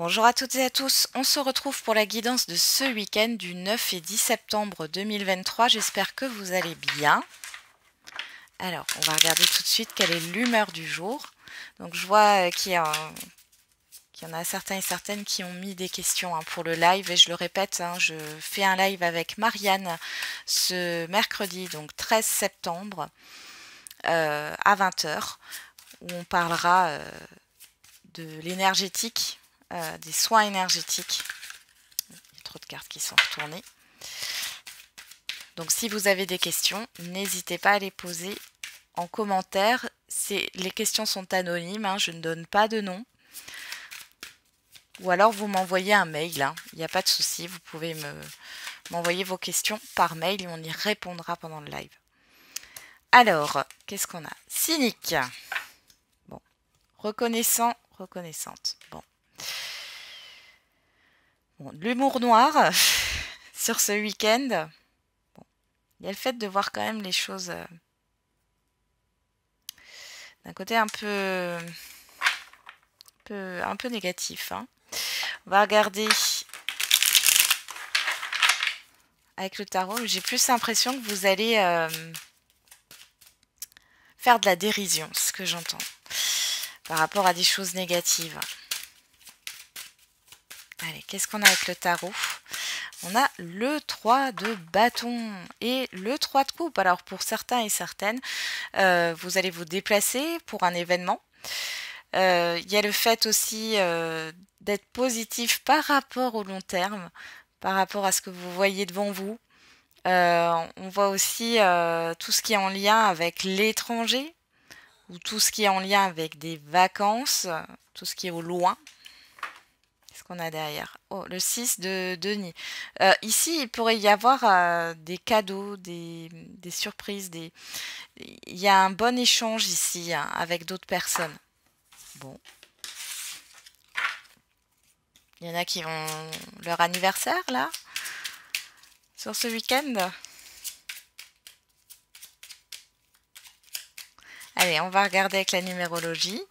Bonjour à toutes et à tous, on se retrouve pour la guidance de ce week-end du 9 et 10 septembre 2023. J'espère que vous allez bien. Alors, on va regarder tout de suite quelle est l'humeur du jour. Donc, je vois qu'il y en a certains et certaines qui ont mis des questions pour le live. Et je le répète, je fais un live avec Marianne ce mercredi, donc 13 septembre, à 20 h, où on parlera de l'énergétique, des soins énergétiques. Il y a trop de cartes qui sont retournées. Donc si vous avez des questions, n'hésitez pas à les poser en commentaire. Les questions sont anonymes, je ne donne pas de nom. Ou alors vous m'envoyez un mail, il n'y a pas de souci, vous pouvez m'envoyer vos questions par mail et on y répondra pendant le live. Alors, qu'est-ce qu'on a? Cynique. Bon. Reconnaissant, reconnaissante. Bon, de l'humour noir sur ce week-end. Bon. Il y a le fait de voir quand même les choses d'un côté un peu négatif. On va regarder avec le tarot. J'ai plus l'impression que vous allez faire de la dérision, c'est ce que j'entends, par rapport à des choses négatives. Allez, qu'est-ce qu'on a avec le tarot? On a le 3 de bâton et le 3 de coupe. Alors pour certains et certaines, vous allez vous déplacer pour un événement. Il y a le fait aussi d'être positif par rapport au long terme, par rapport à ce que vous voyez devant vous. On voit aussi tout ce qui est en lien avec l'étranger ou tout ce qui est en lien avec des vacances, tout ce qui est au loin. Qu'est-ce qu'on a derrière? Oh, le 6 de Denis. Ici, il pourrait y avoir des cadeaux, des surprises. Il y a un bon échange ici avec d'autres personnes. Bon. Il y en a qui ont leur anniversaire, là, sur ce week-end. Allez, on va regarder avec la numérologie.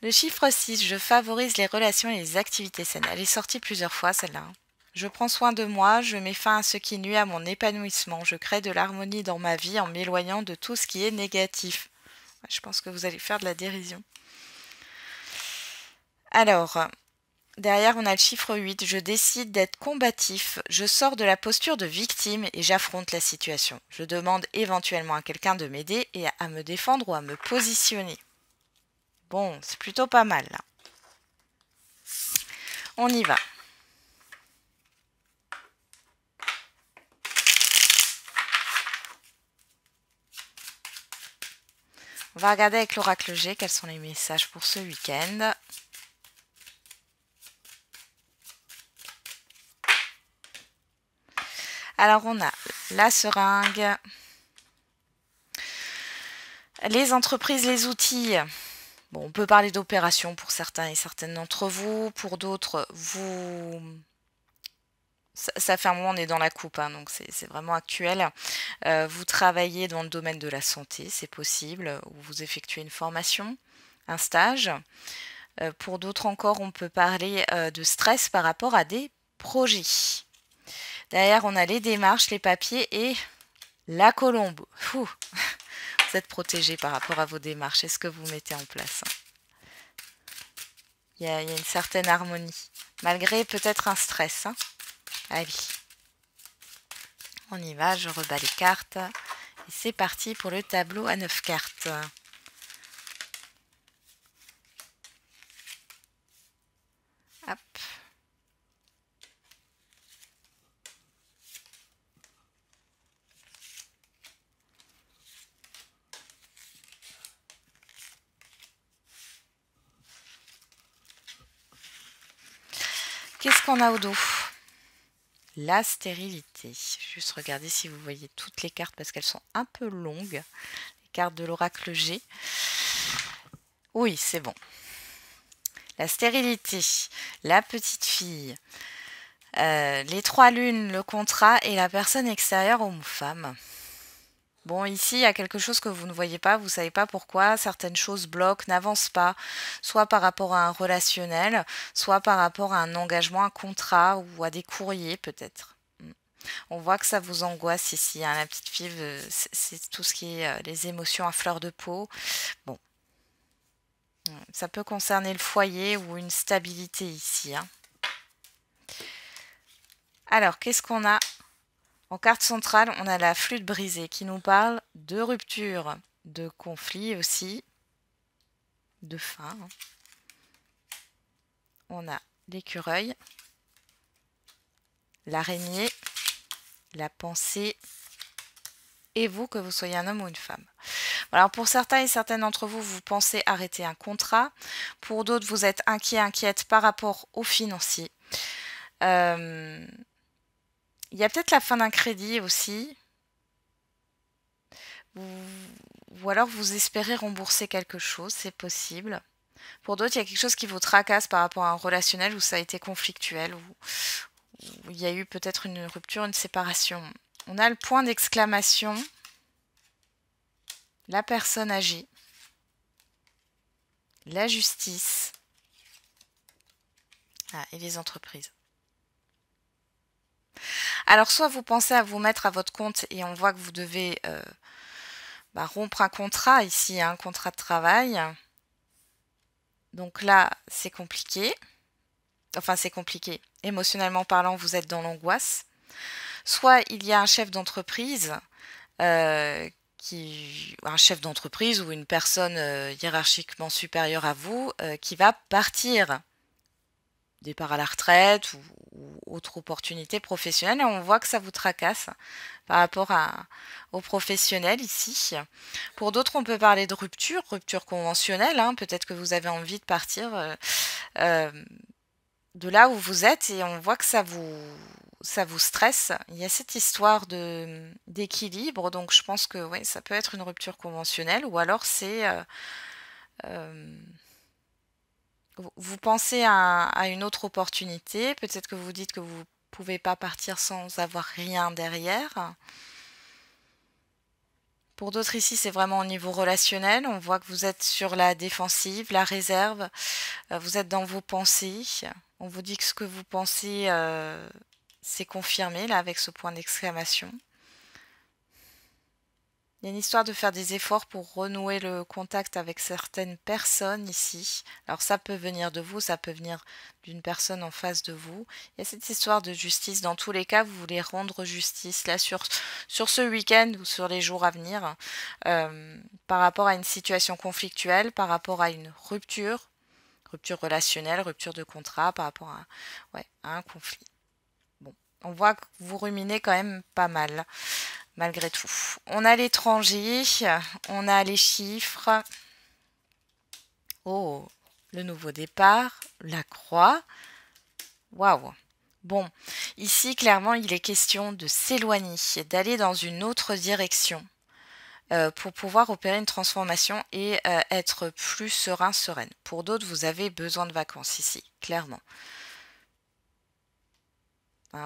Le chiffre 6, je favorise les relations et les activités saines. Elle est sortie plusieurs fois, celle-là. Je prends soin de moi, je mets fin à ce qui nuit à mon épanouissement. Je crée de l'harmonie dans ma vie en m'éloignant de tout ce qui est négatif. Je pense que vous allez faire de la dérision. Alors, derrière, on a le chiffre 8. Je décide d'être combatif. Je sors de la posture de victime et j'affronte la situation. Je demande éventuellement à quelqu'un de m'aider et à me défendre ou à me positionner. Bon, c'est plutôt pas mal, là. On y va. On va regarder avec l'oracle G quels sont les messages pour ce week-end. Alors, on a la seringue, les entreprises, les outils. Bon, on peut parler d'opération pour certains et certaines d'entre vous. Pour d'autres, ça fait un moment, on est dans la coupe, donc c'est vraiment actuel. Vous travaillez dans le domaine de la santé, c'est possible, ou vous effectuez une formation, un stage. Pour d'autres encore, on peut parler de stress par rapport à des projets. Derrière, on a les démarches, les papiers et la colombe. Vous êtes protégé par rapport à vos démarches. Est-ce que vous mettez en place? Il y a une certaine harmonie, malgré peut-être un stress. Allez, on y va, je rebats les cartes. Et c'est parti pour le tableau à 9 cartes. Hop. Qu'est-ce qu'on a au dos? La stérilité. Je vais juste regarder si vous voyez toutes les cartes parce qu'elles sont un peu longues. Les cartes de l'oracle G. Oui, c'est bon. La stérilité, la petite fille, les 3 lunes, le contrat et la personne extérieure homme ou femme. Bon, ici, il y a quelque chose que vous ne voyez pas, vous ne savez pas pourquoi, certaines choses bloquent, n'avancent pas, soit par rapport à un relationnel, soit par rapport à un engagement, un contrat ou à des courriers peut-être. On voit que ça vous angoisse ici, hein, la petite fille, c'est tout ce qui est les émotions à fleur de peau. Bon, ça peut concerner le foyer ou une stabilité ici, hein. Alors, qu'est-ce qu'on a? En carte centrale, on a la flûte brisée qui nous parle de rupture, de conflit aussi, de fin, hein. On a l'écureuil, l'araignée, la pensée, et vous, que vous soyez un homme ou une femme. Alors pour certains et certaines d'entre vous, vous pensez arrêter un contrat. Pour d'autres, vous êtes inquiète par rapport aux financiers. Il y a peut-être la fin d'un crédit aussi. Ou alors vous espérez rembourser quelque chose, c'est possible. Pour d'autres, il y a quelque chose qui vous tracasse par rapport à un relationnel où ça a été conflictuel, où il y a eu peut-être une rupture, une séparation. On a le point d'exclamation, la personne âgée, la justice et les entreprises. Alors soit vous pensez à vous mettre à votre compte et on voit que vous devez rompre un contrat ici, un contrat de travail. Donc là, c'est compliqué. Enfin, c'est compliqué. Émotionnellement parlant, vous êtes dans l'angoisse. Soit il y a un chef d'entreprise, un chef d'entreprise ou une personne hiérarchiquement supérieure à vous qui va partir, départ à la retraite ou autre opportunité professionnelle, et on voit que ça vous tracasse par rapport aux professionnels ici. Pour d'autres, on peut parler de rupture conventionnelle, hein. Peut-être que vous avez envie de partir de là où vous êtes et on voit que ça vous stresse. Il y a cette histoire d'équilibre, donc je pense que ouais, ça peut être une rupture conventionnelle ou alors c'est vous pensez à une autre opportunité, peut-être que vous dites que vous ne pouvez pas partir sans avoir rien derrière. Pour d'autres ici, c'est vraiment au niveau relationnel. On voit que vous êtes sur la défensive, la réserve. Vous êtes dans vos pensées. On vous dit que ce que vous pensez, c'est confirmé là avec ce point d'exclamation. Il y a une histoire de faire des efforts pour renouer le contact avec certaines personnes ici. Alors ça peut venir de vous, ça peut venir d'une personne en face de vous. Il y a cette histoire de justice. Dans tous les cas, vous voulez rendre justice là sur ce week-end ou sur les jours à venir par rapport à une situation conflictuelle, par rapport à une rupture relationnelle, rupture de contrat, par rapport à un conflit. Bon, on voit que vous ruminez quand même pas mal. Malgré tout. On a l'étranger, on a les chiffres. Oh, le nouveau départ, la croix. Waouh. Bon, ici, clairement, il est question de s'éloigner, d'aller dans une autre direction pour pouvoir opérer une transformation et être plus sereine. Pour d'autres, vous avez besoin de vacances ici, clairement.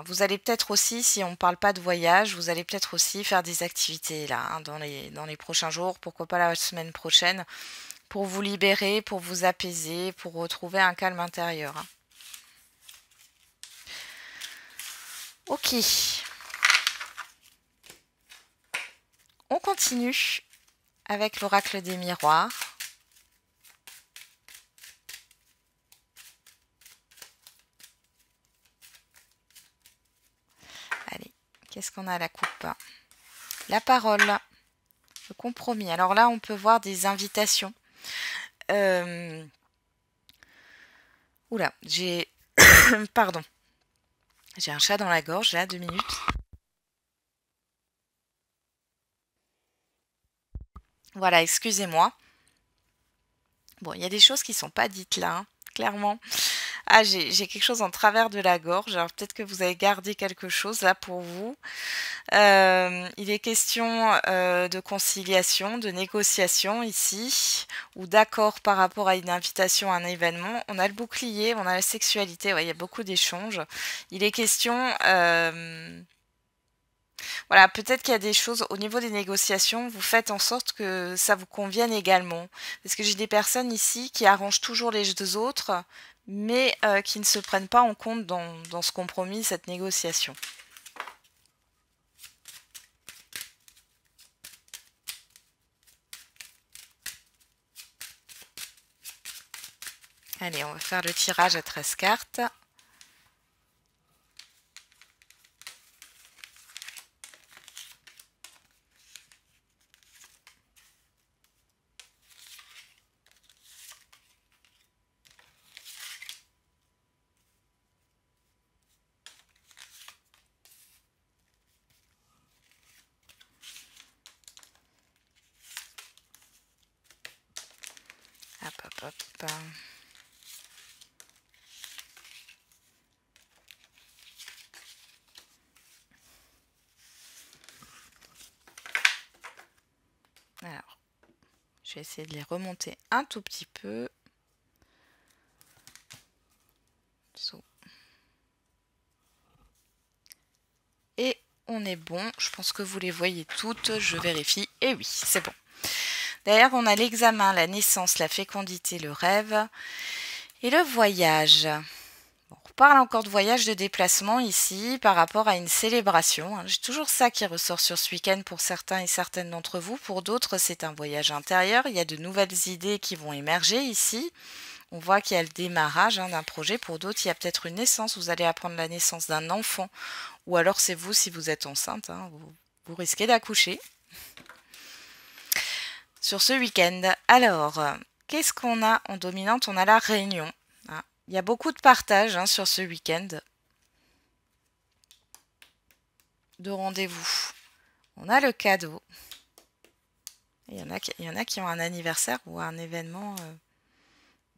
Vous allez peut-être aussi, si on ne parle pas de voyage, vous allez peut-être aussi faire des activités là, hein, dans les prochains jours, pourquoi pas la semaine prochaine, pour vous libérer, pour vous apaiser, pour retrouver un calme intérieur, hein. Ok. On continue avec l'oracle des miroirs. Allez, qu'est-ce qu'on a à la coupe? La parole, le compromis. Alors là, on peut voir des invitations. Oula, j'ai... Pardon. J'ai un chat dans la gorge, là, 2 minutes. Voilà, excusez-moi. Bon, il y a des choses qui ne sont pas dites là, hein, clairement. Ah, j'ai quelque chose en travers de la gorge. Alors peut-être que vous avez gardé quelque chose là pour vous. Il est question de conciliation, de négociation ici, ou d'accord par rapport à une invitation à un événement. On a le bouclier, on a la sexualité, ouais, il y a beaucoup d'échanges. Il est question Voilà, peut-être qu'il y a des choses au niveau des négociations, vous faites en sorte que ça vous convienne également. Parce que j'ai des personnes ici qui arrangent toujours les deux autres, mais qui ne se prennent pas en compte dans ce compromis, cette négociation. Allez, on va faire le tirage à 13 cartes. Hop, hop, hop. Alors, je vais essayer de les remonter un tout petit peu. Et on est bon. Je pense que vous les voyez toutes. Je vérifie. Et oui, c'est bon. D'ailleurs, on a l'examen, la naissance, la fécondité, le rêve et le voyage. Bon, on parle encore de voyage, de déplacement ici par rapport à une célébration. J'ai toujours ça qui ressort sur ce week-end pour certains et certaines d'entre vous. Pour d'autres, c'est un voyage intérieur. Il y a de nouvelles idées qui vont émerger ici. On voit qu'il y a le démarrage d'un projet. Pour d'autres, il y a peut-être une naissance. Vous allez apprendre la naissance d'un enfant. Ou alors c'est vous si vous êtes enceinte. Vous risquez d'accoucher. Sur ce week-end. Alors, qu'est-ce qu'on a en dominante? On a la réunion. Il y a beaucoup de partage sur ce week-end. De rendez-vous. On a le cadeau. Il y en a qui ont un anniversaire ou un événement,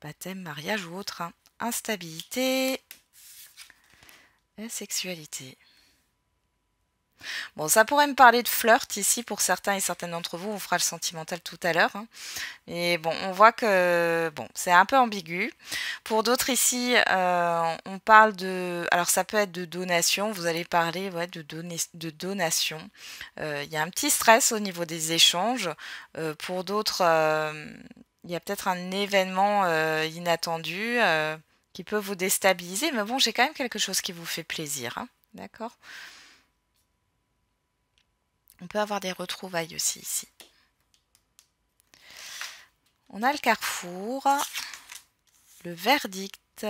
baptême, mariage ou autre. Instabilité. La sexualité. Bon, ça pourrait me parler de flirt ici pour certains et certaines d'entre vous. On fera le sentimental tout à l'heure. Et bon, on voit que bon, c'est un peu ambigu. Pour d'autres ici, on parle de... Alors ça peut être de donation. Vous allez parler de donation. Il y a un petit stress au niveau des échanges. Pour d'autres, il y a peut-être un événement inattendu qui peut vous déstabiliser. Mais bon, j'ai quand même quelque chose qui vous fait plaisir. D'accord ? On peut avoir des retrouvailles aussi ici. On a le carrefour, le verdict,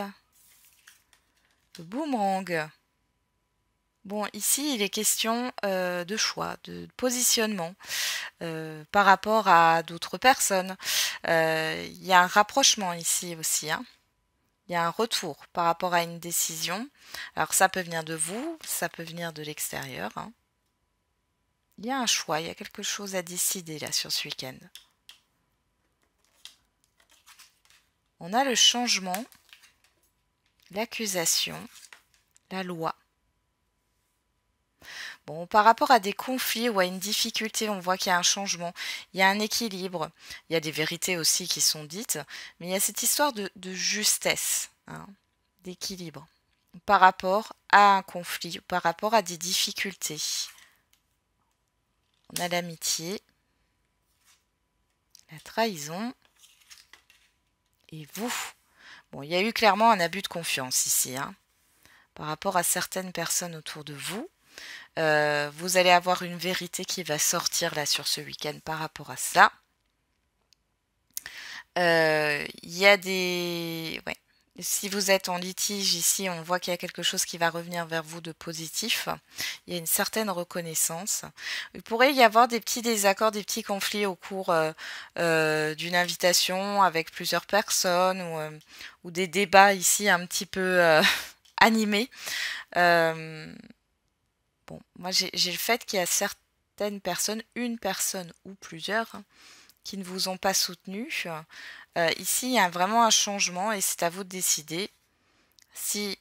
le boomerang. Bon, ici, il est question de choix, de positionnement par rapport à d'autres personnes. Il y a un rapprochement ici aussi. Il y a un retour par rapport à une décision. Alors, ça peut venir de vous, ça peut venir de l'extérieur. Il y a un choix, il y a quelque chose à décider là sur ce week-end. On a le changement, l'accusation, la loi. Bon, par rapport à des conflits ou à une difficulté, on voit qu'il y a un changement, il y a un équilibre, il y a des vérités aussi qui sont dites, mais il y a cette histoire de justesse, d'équilibre, par rapport à un conflit, par rapport à des difficultés. On a l'amitié, la trahison, et vous. Bon, il y a eu clairement un abus de confiance ici, par rapport à certaines personnes autour de vous. Vous allez avoir une vérité qui va sortir là sur ce week-end par rapport à ça. Il y a des... Ouais. Si vous êtes en litige ici, on voit qu'il y a quelque chose qui va revenir vers vous de positif. Il y a une certaine reconnaissance. Il pourrait y avoir des petits désaccords, des petits conflits au cours d'une invitation avec plusieurs personnes ou des débats ici un petit peu animés. Bon, moi j'ai le fait qu'il y a certaines personnes, une personne ou plusieurs, qui ne vous ont pas soutenu. Ici, il y a vraiment un changement et c'est à vous de décider si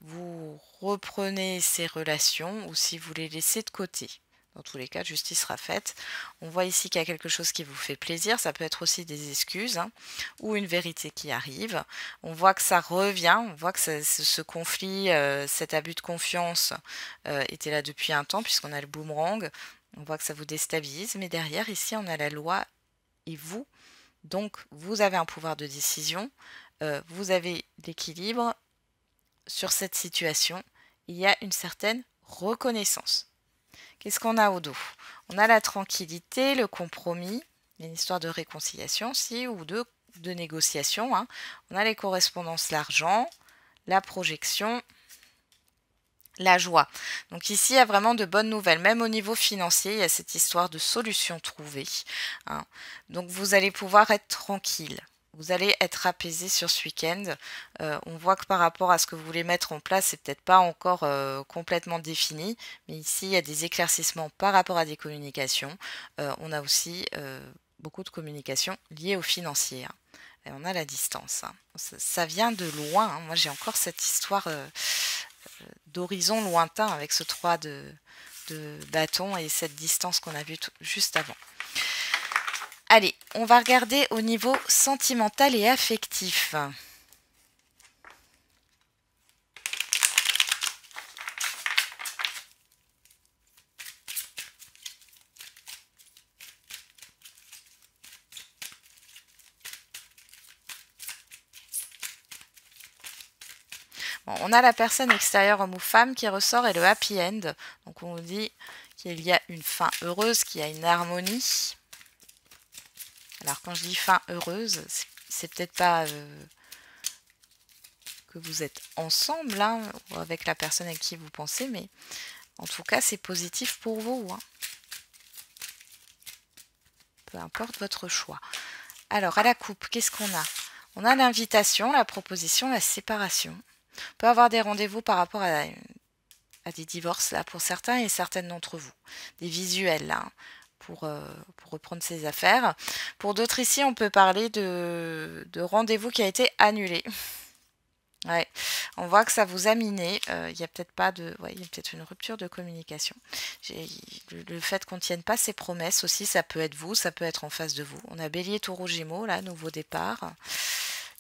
vous reprenez ces relations ou si vous les laissez de côté. Dans tous les cas, justice sera faite. On voit ici qu'il y a quelque chose qui vous fait plaisir. Ça peut être aussi des excuses hein, ou une vérité qui arrive. On voit que ça revient. On voit que ce conflit, cet abus de confiance était là depuis un temps puisqu'on a le boomerang. On voit que ça vous déstabilise. Mais derrière, ici, on a la loi et vous. Donc, vous avez un pouvoir de décision. Vous avez l'équilibre sur cette situation. Il y a une certaine reconnaissance. Qu'est-ce qu'on a au dos? On a la tranquillité, le compromis, une histoire de réconciliation aussi, ou de négociation. Hein. On a les correspondances, l'argent, la projection, la joie. Donc ici, il y a vraiment de bonnes nouvelles. Même au niveau financier, il y a cette histoire de solution trouvée. Hein. Donc vous allez pouvoir être tranquille. Vous allez être apaisé sur ce week-end. On voit que par rapport à ce que vous voulez mettre en place, c'est peut-être pas encore complètement défini. Mais ici, il y a des éclaircissements par rapport à des communications. On a aussi beaucoup de communications liées au financier. Hein. Et on a la distance. Hein. Ça vient de loin. Hein. Moi, j'ai encore cette histoire d'horizon lointain avec ce 3 de bâton et cette distance qu'on a vue juste avant. Allez, on va regarder au niveau sentimental et affectif. Bon, on a la personne extérieure homme ou femme qui ressort et le happy end. Donc on dit qu'il y a une fin heureuse, qu'il y a une harmonie. Alors quand je dis fin heureuse, c'est peut-être pas que vous êtes ensemble hein, avec la personne avec qui vous pensez, mais en tout cas c'est positif pour vous. Hein. Peu importe votre choix. Alors à la coupe, qu'est-ce qu'on a? On a l'invitation, la proposition, la séparation. On peut avoir des rendez-vous par rapport à des divorces là pour certains et certaines d'entre vous. Des visuels là. Pour reprendre ses affaires. Pour d'autres ici, on peut parler de rendez-vous qui a été annulé. Ouais, on voit que ça vous a miné. Il y a peut-être pas de, ouais, il y a peut-être une rupture de communication. Le fait qu'on ne tienne pas ses promesses aussi, ça peut être vous, ça peut être en face de vous. On a Bélier, Taureau, Gémeaux, là, nouveau départ.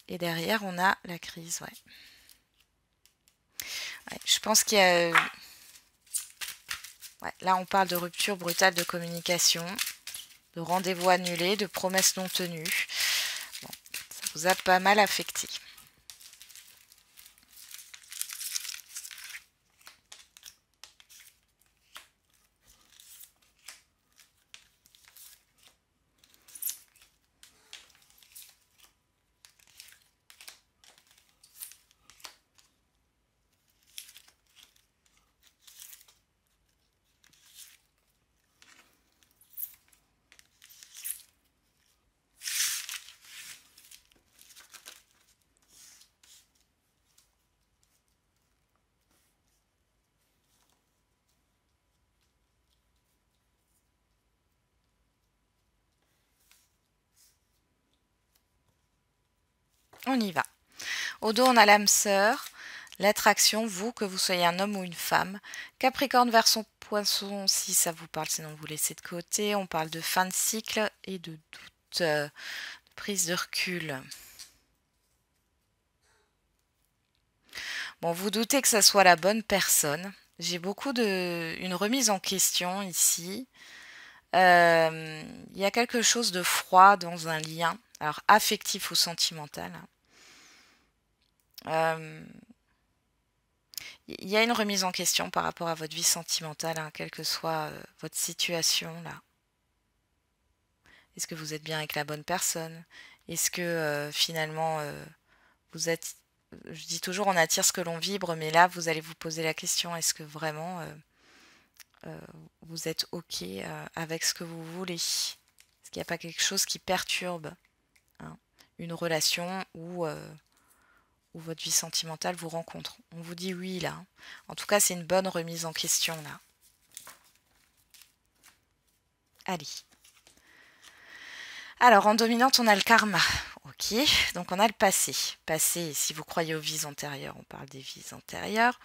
Et derrière, on a la crise. Ouais. Ouais, je pense qu'il y a ouais, là, on parle de rupture brutale de communication, de rendez-vous annulés, de promesses non tenues. Bon, ça vous a pas mal affecté. On y va. Au dos, on a l'âme sœur, l'attraction, vous, que vous soyez un homme ou une femme. Capricorne, Verseau, Poisson, si ça vous parle, sinon vous laissez de côté. On parle de fin de cycle et de doute, de prise de recul. Bon, vous doutez que ça soit la bonne personne. J'ai beaucoup une remise en question ici. Il y a quelque chose de froid dans un lien, alors affectif ou sentimental. Il y a une remise en question par rapport à votre vie sentimentale, hein, quelle que soit votre situation là. Est-ce que vous êtes bien avec la bonne personne? Est-ce que finalement vous êtes... Je dis toujours on attire ce que l'on vibre, mais là vous allez vous poser la question, est-ce que vraiment vous êtes OK avec ce que vous voulez? Est-ce qu'il n'y a pas quelque chose qui perturbe hein, une relation ou votre vie sentimentale vous rencontre? On vous dit oui là. En tout cas, c'est une bonne remise en question là. Allez. Alors, en dominante, on a le karma. Ok, donc on a le passé. Passé, si vous croyez aux vies antérieures, on parle des vies antérieures.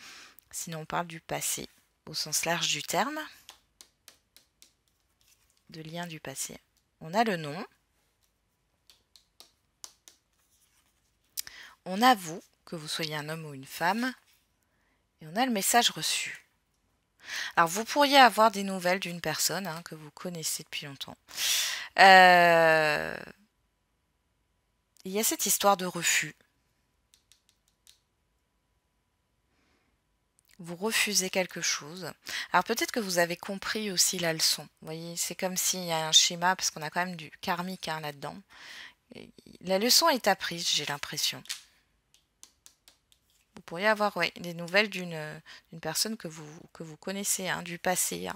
Sinon, on parle du passé, au sens large du terme. de liens du passé. On a le nom. On a vous, que vous soyez un homme ou une femme. Et on a le message reçu. Alors, vous pourriez avoir des nouvelles d'une personne que vous connaissez depuis longtemps. Il y a cette histoire de refus. Vous refusez quelque chose. Alors peut-être que vous avez compris aussi la leçon. Vous voyez, c'est comme s'il y a un schéma, parce qu'on a quand même du karmique là-dedans. La leçon est apprise, j'ai l'impression. Vous pourriez avoir des nouvelles d'une personne que vous connaissez, du passé.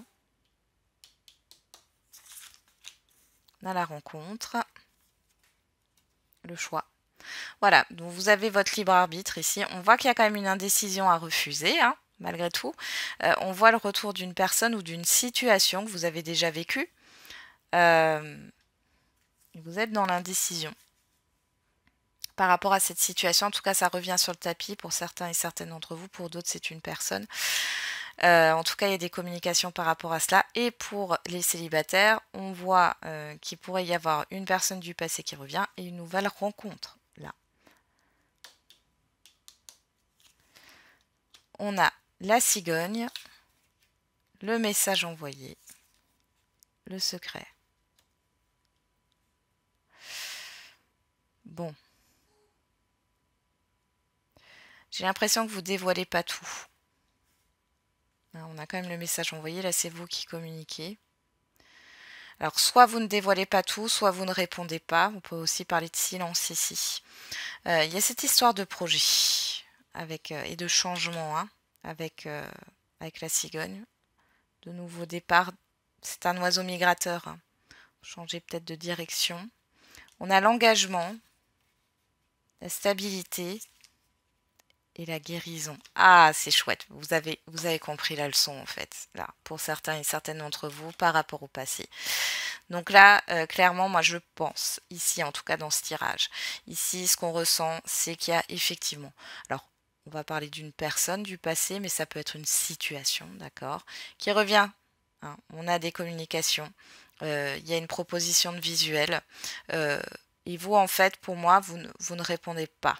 On a la rencontre. Le choix. Voilà, donc vous avez votre libre arbitre ici. On voit qu'il y a quand même une indécision à refuser, malgré tout. On voit le retour d'une personne ou d'une situation que vous avez déjà vécue. Vous êtes dans l'indécision. Par rapport à cette situation, en tout cas, ça revient sur le tapis pour certains et certaines d'entre vous. Pour d'autres, c'est une personne. En tout cas, il y a des communications par rapport à cela. Et pour les célibataires, on voit qu'il pourrait y avoir une personne du passé qui revient et une nouvelle rencontre. Là. On a la cigogne, le message envoyé, le secret. Bon. J'ai l'impression que vous ne dévoilez pas tout. On a quand même le message envoyé, là c'est vous qui communiquez. Alors soit vous ne dévoilez pas tout, soit vous ne répondez pas. On peut aussi parler de silence ici. Il y a cette histoire de projet et de changement avec la cigogne. De nouveaux départs. C'est un oiseau migrateur. Changer peut-être de direction. On a l'engagement, la stabilité et la guérison. Ah, c'est chouette. Vous avez compris la leçon en fait, là, pour certains et certaines d'entre vous par rapport au passé. Donc là, clairement, moi je pense, ici en tout cas dans ce tirage, ici ce qu'on ressent, c'est qu'il y a effectivement, alors on va parler d'une personne du passé, mais ça peut être une situation, d'accord, qui revient. On a des communications, il y a une proposition de visuel, et vous en fait, pour moi, vous ne répondez pas.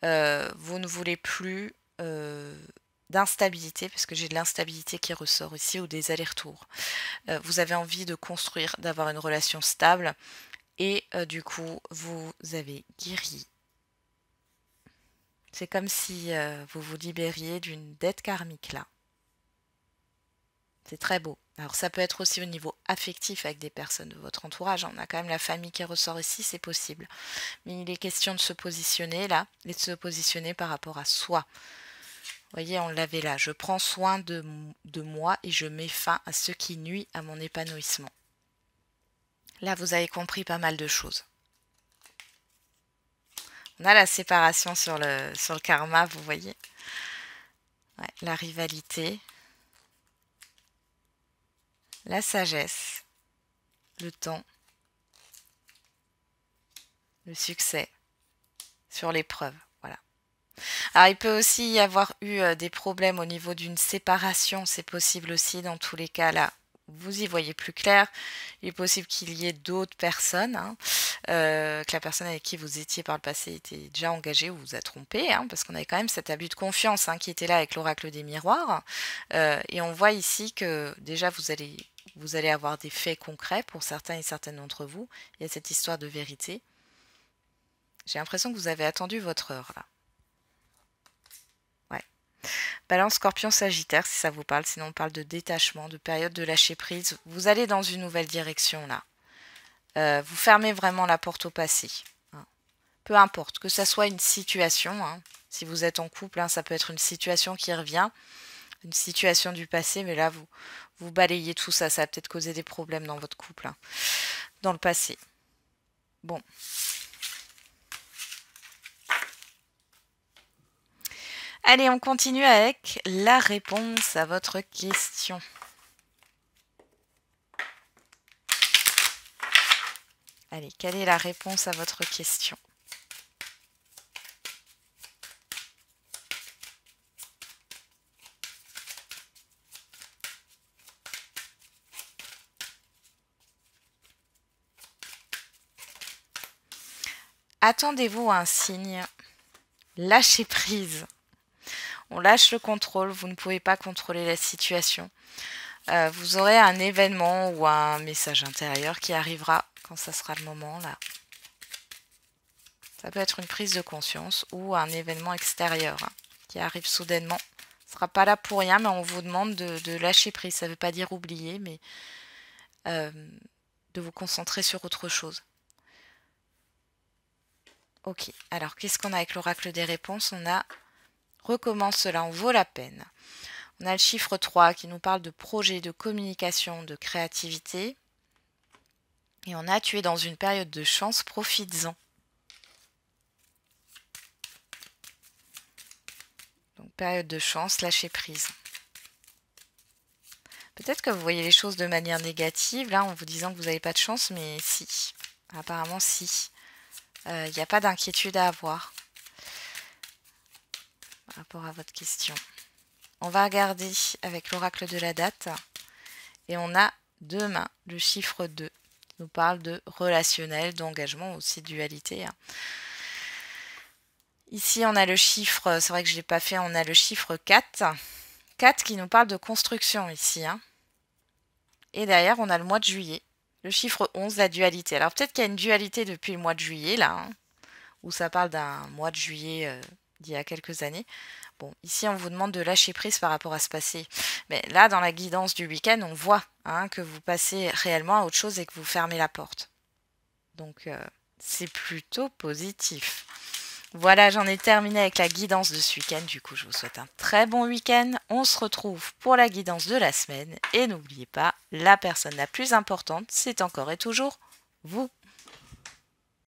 Vous ne voulez plus d'instabilité, parce que j'ai de l'instabilité qui ressort ici, ou des allers-retours. Vous avez envie de construire, d'avoir une relation stable, et du coup, vous avez guéri. C'est comme si vous vous libériez d'une dette karmique là. C'est très beau. Alors ça peut être aussi au niveau affectif avec des personnes de votre entourage. On a quand même la famille qui ressort ici, c'est possible. Mais il est question de se positionner là, et de se positionner par rapport à soi. Vous voyez, on l'avait là. Je prends soin de moi et je mets fin à ce qui nuit à mon épanouissement. Là, vous avez compris pas mal de choses. On a la séparation sur le karma, vous voyez. Ouais, la rivalité. La sagesse. Le temps. Le succès. Sur l'épreuve. Voilà. Alors, il peut aussi y avoir eu des problèmes au niveau d'une séparation. C'est possible aussi dans tous les cas là. Vous y voyez plus clair. Il est possible qu'il y ait d'autres personnes, que la personne avec qui vous étiez par le passé était déjà engagée ou vous a trompé, parce qu'on avait quand même cet abus de confiance qui était là avec l'oracle des miroirs. Et on voit ici que déjà vous allez avoir des faits concrets pour certains et certaines d'entre vous. Il y a cette histoire de vérité. J'ai l'impression que vous avez attendu votre heure là. Ouais. Balance, Scorpion, Sagittaire, si ça vous parle. Sinon, on parle de détachement, de période de lâcher prise. Vous allez dans une nouvelle direction là. Vous fermez vraiment la porte au passé. Peu importe, que ça soit une situation. Si vous êtes en couple, ça peut être une situation qui revient. Une situation du passé, mais là, vous balayez tout ça. Ça va peut-être causer des problèmes dans votre couple. Dans le passé. Bon. Allez, on continue avec la réponse à votre question. Allez, quelle est la réponse à votre question? Attendez-vous à un signe. Lâchez prise. On lâche le contrôle, vous ne pouvez pas contrôler la situation. Vous aurez un événement ou un message intérieur qui arrivera quand ça sera le moment là. Ça peut être une prise de conscience ou un événement extérieur qui arrive soudainement. Ce ne sera pas là pour rien, mais on vous demande de lâcher prise. Ça ne veut pas dire oublier, mais de vous concentrer sur autre chose. Ok, alors qu'est-ce qu'on a avec l'oracle des réponses? On a recommence cela, en vaut la peine. On a le chiffre 3 qui nous parle de projet, de communication, de créativité. Et on a tu es dans une période de chance, profites-en. Donc période de chance, lâcher prise. Peut-être que vous voyez les choses de manière négative, là, en vous disant que vous n'avez pas de chance, mais si. Apparemment, si. Il n'y a pas d'inquiétude à avoir par rapport à votre question. On va regarder avec l'oracle de la date. Et on a demain le chiffre 2. Qui nous parle de relationnel, d'engagement, aussi de dualité. Ici, on a le chiffre, c'est vrai que je ne l'ai pas fait, on a le chiffre 4. 4 qui nous parle de construction ici. Et derrière, on a le mois de juillet. Le chiffre 11, la dualité. Alors peut-être qu'il y a une dualité depuis le mois de juillet, là, où ça parle d'un mois de juillet d'il y a quelques années. Bon, ici, on vous demande de lâcher prise par rapport à ce passé. Mais là, dans la guidance du week-end, on voit que vous passez réellement à autre chose et que vous fermez la porte. Donc, c'est plutôt positif. Voilà, j'en ai terminé avec la guidance de ce week-end. Du coup, je vous souhaite un très bon week-end. On se retrouve pour la guidance de la semaine. Et n'oubliez pas, la personne la plus importante, c'est encore et toujours vous.